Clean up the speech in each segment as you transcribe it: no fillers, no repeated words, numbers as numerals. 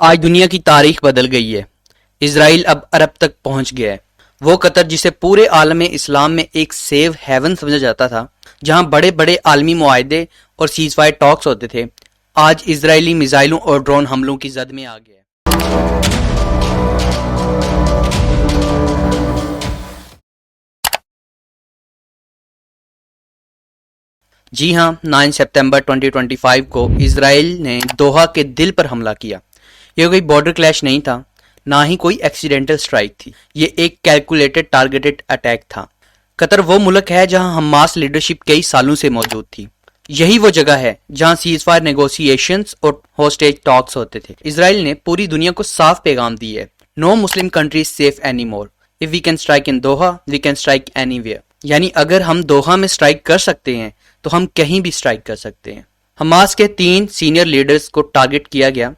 آج دنیا کی تاریخ بدل گئی ہے۔ اسرائیل اب عرب تک پہنچ گیا ہے۔ وہ قطر جسے پورے عالم اسلام میں ایک سیف ہیون سمجھا جاتا تھا، جہاں بڑے بڑے عالمی معاہدے اور سیز فائر ٹاکس ہوتے تھے، آج اسرائیلی میزائلوں اور ڈرون حملوں کی زد میں آ گیا ہے۔ جی ہاں، 9 ستمبر 2025 کو اسرائیل نے دوحہ کے دل پر حملہ کیا۔ یہ کوئی بارڈر کلیش نہیں تھا، نہ ہی کوئی ایکسیڈنٹل سٹرائک تھی، یہ ایک کیلکولیٹڈ ٹارگیٹڈ اٹیک تھا۔ قطر وہ ملک ہے جہاں حماس لیڈرشپ کئی سالوں سے موجود تھی۔ یہی وہ جگہ ہے جہاں سیز فائر نیگوسیشنز اور ہوسٹیج ٹاکس ہوتے تھے۔ اسرائیل نے پوری دنیا کو صاف پیغام دی ہے، no Muslim country safe any more, if we can strike in Doha we can strike anywhere, یعنی اگر ہم دوحہ میں اسٹرائک کر سکتے ہیں تو ہم کہیں بھی اسٹرائک کر سکتے ہیں۔ حماس کے 3 سینئر لیڈرز کو ٹارگٹ کیا گیا،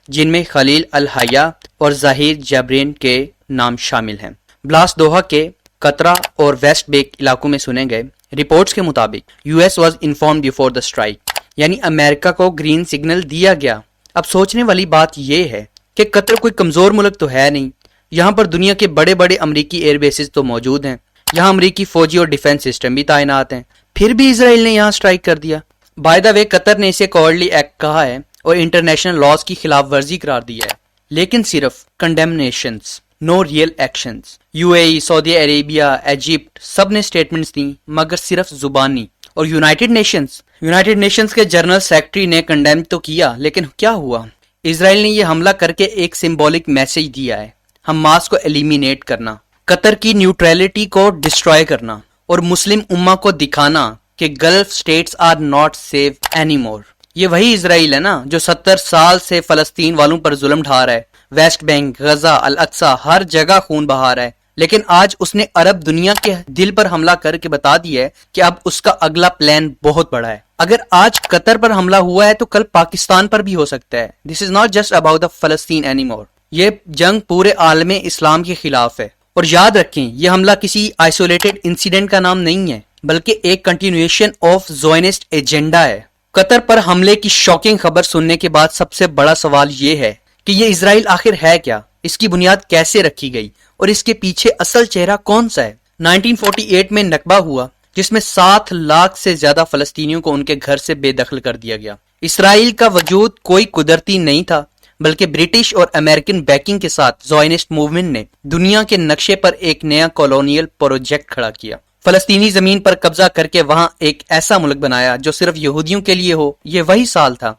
جن میں خلیل الحیا اور ظہیر جبرین کے نام شامل ہیں۔ بلاسٹ دوحہ کے قطرہ اور ویسٹ بیک علاقوں میں سنے گئے۔ رپورٹس کے مطابق U S was informed before the strike, یعنی امریکہ کو گرین سگنل دیا گیا۔ اب سوچنے والی بات یہ ہے کہ قطر کوئی کمزور ملک تو ہے نہیں، یہاں پر دنیا کے بڑے بڑے امریکی ایئر بیسز تو موجود ہیں، یہاں امریکی فوجی اور ڈیفنس سسٹم بھی تعینات ہیں، پھر بھی اسرائیل نے یہاں اسٹرائک کر دیا۔ بائی دا وے، قطر نے اسے کوارڈلی ایکٹ کہا ہے اور انٹرنیشنل لاز کی خلاف ورزی قرار دیا ہے، لیکن صرف condemnations, no real actions. U A E, سعودی عربیہ، ایجپٹ سب نے سٹیٹمنٹس دیں، مگر صرف زبانی۔ اور یونائٹڈ نیشنز کے جنرل سیکرٹری نے کنڈیم تو کیا، لیکن کیا ہوا؟ اسرائیل نے یہ حملہ کر کے ایک سمبولک میسج دیا ہے، حماس کو ایلیمینیٹ کرنا، قطر کی نیوٹرلٹی کو ڈسٹروائے کرنا، اور مسلم امہ کو دکھانا کہ gulf states are not safe any more. یہ وہی اسرائیل ہے نا جو 70 سال سے فلسطین والوں پر ظلم ڈھا رہا ہے، ویسٹ بینک، غزہ، الاقصی، ہر جگہ خون بہا رہا ہے، لیکن آج اس نے عرب دنیا کے دل پر حملہ کر کے بتا دیا ہے کہ اب اس کا اگلا پلان بہت بڑا ہے۔ اگر آج قطر پر حملہ ہوا ہے تو کل پاکستان پر بھی ہو سکتا ہے۔ This is not just about the فلسطین اینی مور، یہ جنگ پورے عالم اسلام کے خلاف ہے۔ اور یاد رکھیں، یہ حملہ کسی آئسولیٹڈ انسیڈنٹ کا نام نہیں ہے، بلکہ ایک کنٹینیویشن آف زائونسٹ ایجنڈا ہے۔ قطر پر حملے کی شاکنگ خبر سننے کے بعد سب سے بڑا سوال یہ ہے کہ یہ اسرائیل آخر ہے کیا، اس کی بنیاد کیسے رکھی گئی، اور اس کے پیچھے اصل چہرہ کون سا ہے؟ 1948 میں نکبہ ہوا، جس میں 7 لاکھ سے زیادہ فلسطینیوں کو ان کے گھر سے بے دخل کر دیا گیا۔ اسرائیل کا وجود کوئی قدرتی نہیں تھا، بلکہ برٹش اور امریکن بیکنگ کے ساتھ زائونسٹ موومنٹ نے دنیا کے نقشے پر ایک نیا کالونیل پروجیکٹ کھڑا کیا۔ فلسطینی زمین پر قبضہ کر کے وہاں ایک ایسا ملک بنایا جو صرف یہودیوں کے لیے ہو۔ یہ وہی سال تھا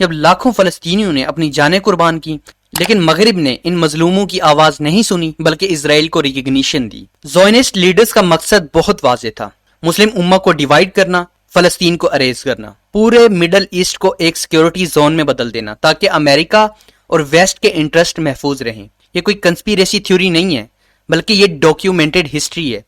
جب لاکھوں فلسطینیوں نے اپنی جانیں قربان کی، لیکن مغرب نے ان مظلوموں کی آواز نہیں سنی، بلکہ اسرائیل کو ریکگنیشن دی۔ زائونسٹ لیڈرز کا مقصد بہت واضح تھا، مسلم امہ کو ڈیوائیڈ کرنا، فلسطین کو اریز کرنا، پورے مڈل ایسٹ کو ایک سیکیورٹی زون میں بدل دینا تاکہ امریکہ اور ویسٹ کے انٹرسٹ محفوظ رہیں۔ یہ کوئی کنسپیریسی تھیوری نہیں ہے، بلکہ یہ ڈاکیومنٹڈ ہسٹری ہے۔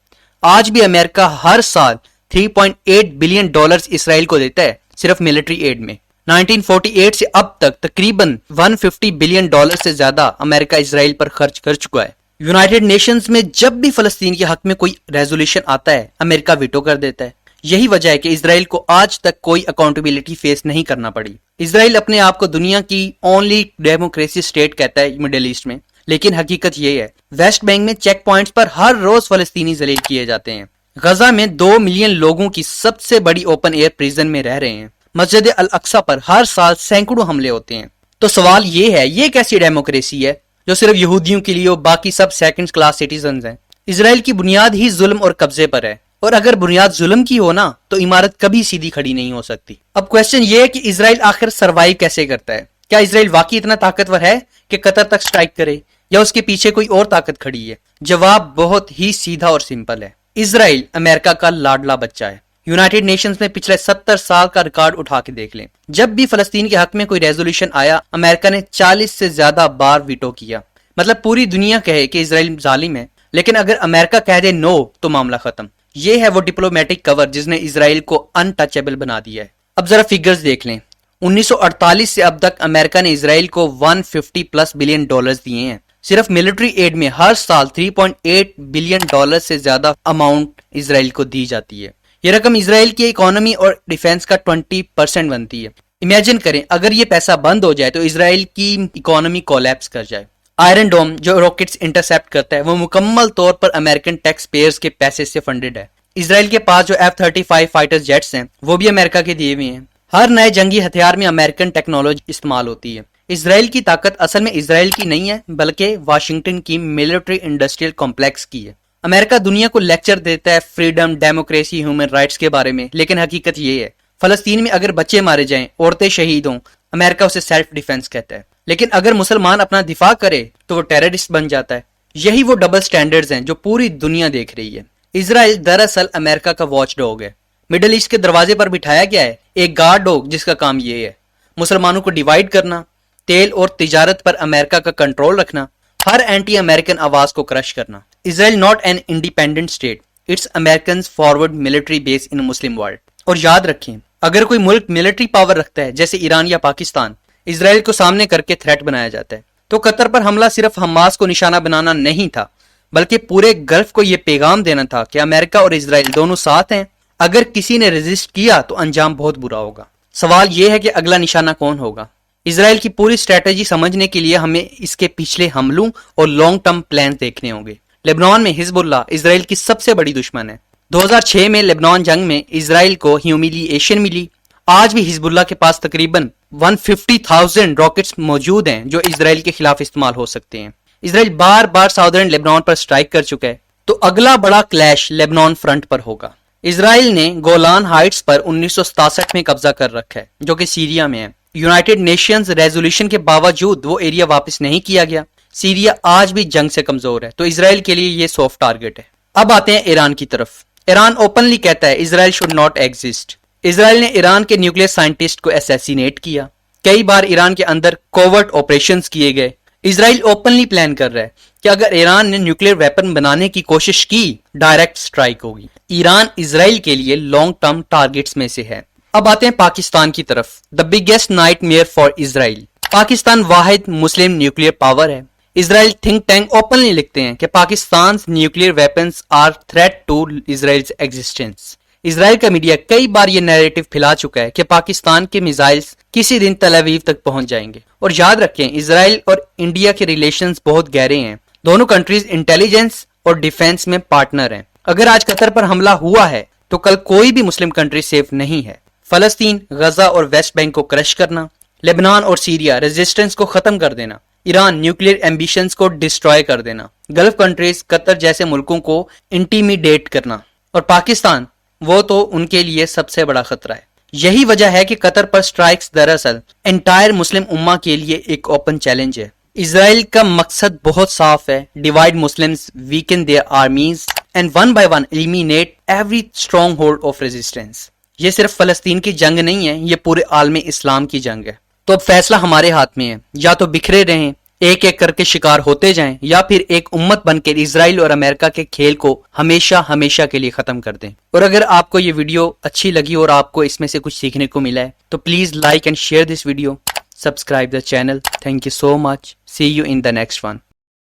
آج بھی امریکہ ہر سال $3.8 بلین اسرائیل کو دیتا ہے، صرف ملٹری ایڈ میں۔ 1948 سے اب تک تقریباً $150 بلین سے زیادہ امریکہ اسرائیل پر خرچ کر چکا ہے۔ یونائٹڈ نیشنز میں جب بھی فلسطین کے حق میں کوئی ریزولوشن آتا ہے، امریکہ ویٹو کر دیتا ہے۔ یہی وجہ ہے کہ اسرائیل کو آج تک کوئی اکاؤنٹیبلٹی فیس نہیں کرنا پڑی۔ اسرائیل اپنے آپ کو دنیا کی اونلی ڈیموکریسی اسٹیٹ کہتا ہے مڈل ایسٹ میں، لیکن حقیقت یہ ہے، ویسٹ بینک میں چیک پوائنٹس پر ہر روز فلسطینی ذلیل کیے جاتے ہیں۔ غزہ میں 2 ملین لوگوں کی سب سے بڑی اوپن ایئر پریزن میں رہ رہے ہیں۔ مسجد الاقصی پر ہر سال سینکڑوں حملے ہوتے ہیں۔ تو سوال یہ ہے، یہ کیسی ڈیموکریسی ہے جو صرف یہودیوں کے لیے اور باقی سب سیکنڈ کلاس سٹیزنز ہیں؟ اسرائیل کی بنیاد ہی ظلم اور قبضے پر ہے، اور اگر بنیاد ظلم کی ہو نا تو عمارت کبھی سیدھی کھڑی نہیں ہو سکتی۔ اب کوشچن یہ ہے کہ اسرائیل آخر سروائیو کیسے کرتا ہے؟ کیا اسرائیل واقعی اتنا طاقتور ہے کہ قطر تک سٹرائک کرے، یا اس کے پیچھے کوئی اور طاقت کھڑی ہے؟ جواب بہت ہی سیدھا اور سمپل ہے، اسرائیل امریکہ کا لاڈلا بچہ ہے۔ یونائٹڈ نیشنز میں پچھلے 70 سال کا ریکارڈ اٹھا کے دیکھ لیں، جب بھی فلسطین کے حق میں کوئی ریزولوشن آیا، امریکہ نے 40 سے زیادہ بار ویٹو کیا۔ مطلب پوری دنیا کہے کہ اسرائیل ظالم ہے، لیکن اگر امریکہ کہہ دے نو تو معاملہ ختم۔ یہ ہے وہ ڈپلومیٹک کور جس نے اسرائیل کو ان ٹچیبل بنا دیا ہے۔ اب ذرا فگرز دیکھ لیں، 1948 سے اب تک امریکہ نے اسرائیل کو $150+ بلین دیے ہیں۔ صرف ملٹری ایڈ میں ہر سال $3.8 بلین سے زیادہ اماؤنٹ اسرائیل کو دی جاتی ہے۔ یہ رقم اسرائیل کی اکانومی اور ڈیفنس کا 20% بنتی ہے۔ امیجن کریں اگر یہ پیسہ بند ہو جائے تو اسرائیل کی اکانومی کولیپس کر جائے. آئرن ڈوم جو راکٹس انٹرسیپٹ کرتا ہے وہ مکمل طور پر امریکن ٹیکس پیئرز کے پیسے سے فنڈڈ ہے. اسرائیل کے پاس جو F-35 فائٹر جیٹس ہیں وہ بھی امریکہ کے دیے ہوئے ہیں. ہر نئے جنگی ہتھیار میں امریکن ٹیکنالوجی استعمال ہوتی ہے. اسرائیل کی طاقت اصل میں اسرائیل کی نہیں ہے بلکہ واشنگٹن کی ملٹری انڈسٹریل کمپلیکس کی ہے. امریکہ دنیا کو لیکچر دیتا ہے فریڈم، ڈیموکریسی، ہیومن رائٹس کے بارے میں، لیکن حقیقت یہ ہے فلسطین میں اگر بچے مارے جائیں، عورتیں شہید ہوں، امریکہ اسے سیلف ڈیفense کہتا ہے. لیکن اگر مسلمان اپنا دفاع کرے تو وہ ٹیررسٹ بن جاتا ہے. یہی وہ ڈبل سٹینڈرڈز ہیں جو پوری دنیا دیکھ رہی ہے. اسرائیل دراصل امریکہ کا واچ ڈاگ ہے. مڈل ایسٹ کے دروازے پر بٹھایا گیا ہے ایک گارڈ ڈاگ جس کا کام یہ ہے مسلمانوں کو ڈیوائیڈ کرنا، تیل اور تجارت پر امریکہ کا کنٹرول رکھنا، ہر اینٹی امریکن آواز کو کرش کرنا. Israel not an independent state, it's Americans forward military base in Muslim world. اور یاد رکھیں اگر کوئی ملک ملٹری پاور رکھتا ہے جیسے ایران یا پاکستان، اسرائیل کو سامنے کر کے تھریٹ بنایا جاتا ہے. تو قطر پر حملہ صرف حماس کو نشانہ بنانا نہیں تھا بلکہ پورے گلف کو یہ پیغام دینا تھا کہ امریکہ اور اسرائیل دونوں ساتھ ہیں. اگر کسی نے ریزسٹ کیا تو انجام بہت برا ہوگا. سوال یہ ہے کہ اگلا نشانہ کون ہوگا. اسرائیل کی پوری اسٹریٹجی سمجھنے کے لیے ہمیں اس کے پچھلے حملوں اور لانگ ٹرم پلانز دیکھنے ہوں گے. لبنان میں حزب اللہ اسرائیل کی سب سے بڑی دشمن ہے. 2006 میں لبنان جنگ میں اسرائیل کو ہیومیلیشن ملی. آج بھی حزب اللہ کے پاس تقریباً 150,000 راکٹس موجود ہیں جو اسرائیل کے خلاف استعمال ہو سکتے ہیں. اسرائیل بار بار ساؤدرن لبنان پر سٹرائک کر چکا ہے تو اگلا بڑا کلیش لبنان فرنٹ پر ہوگا. اسرائیل نے گولان ہائٹس پر 1967 میں قبضہ کر رکھا ہے جو کہ سیریا میں ہے. یونائٹڈ نیشنز ریزولوشن کے باوجود وہ ایریا واپس نہیں کیا گیا. سیریا آج بھی جنگ سے کمزور ہے تو اسرائیل کے لیے یہ سافٹ ٹارگٹ ہے. اب آتے ہیں ایران کی طرف. ایران اوپنلی کہتا ہے اسرائیل شوڈ ناٹ ایگزسٹ. اسرائیل نے ایران کے نیوکلیئر سائنٹسٹ کو اسیسینیٹ کیا. کئی بار ایران کے اندر کوورٹ آپریشنز کیے گئے. اسرائیل اوپنلی پلان کر رہا ہے کہ اگر ایران نے نیوکلیئر ویپن بنانے کی کوشش کی ڈائریکٹ سٹرائک ہوگی. ایران اسرائیل کے لیے لانگ ٹرم ٹارگٹس میں سے ہے. اب آتے ہیں پاکستان کی طرف. The biggest nightmare for Israel. Pakistan واحد مسلم نیوکلیئر پاور ہے. اسرائیل تھنک ٹینک اوپنلی لکھتے ہیں کہ Pakistan nuclear weapons are threat to Israel's existence. Israel کا میڈیا کئی بار یہ نیریٹو پھیلا چکا ہے کہ پاکستان کے میزائلز کسی دن تل اویو تک پہنچ جائیں گے. اور یاد رکھیں اسرائیل اور انڈیا کے ریلیشنز بہت گہرے ہیں. دونوں کنٹریز انٹیلیجنس اور ڈیفنس میں پارٹنر ہیں. اگر آج قطر پر حملہ ہوا ہے تو کل کوئی بھی مسلم کنٹری سیف نہیں ہے. فلسطین، غزہ اور ویسٹ بینک کو کرش کرنا، لبنان اور سیریا ریزسٹنس کو ختم کر دینا، ایران نیوکلیئر ایمبیشنز کو ڈسٹروائے کر دینا، گلف کنٹریز قطر جیسے ملکوں کو انٹیمیڈیٹ کرنا، اور پاکستان وہ تو ان کے لیے سب سے بڑا خطرہ ہے. یہی وجہ ہے کہ قطر پر سٹرائکس دراصل انٹائر مسلم امہ کے لیے ایک اوپن چیلنج ہے. اسرائیل کا مقصد بہت صاف ہے: divide Muslims, weaken their armies and one by one eliminate every stronghold of resistance. یہ صرف فلسطین کی جنگ نہیں ہے، یہ پورے عالم اسلام کی جنگ ہے. تو اب فیصلہ ہمارے ہاتھ میں ہے. یا تو بکھرے رہیں، ایک ایک کر کے شکار ہوتے جائیں، یا پھر ایک امت بن کے اسرائیل اور امریکہ کے کھیل کو ہمیشہ ہمیشہ کے لیے ختم کر دیں. اور اگر آپ کو یہ ویڈیو اچھی لگی اور آپ کو اس میں سے کچھ سیکھنے کو ملا ہے تو please like and share this video. Subscribe the channel. Thank you so much. See you in the next one.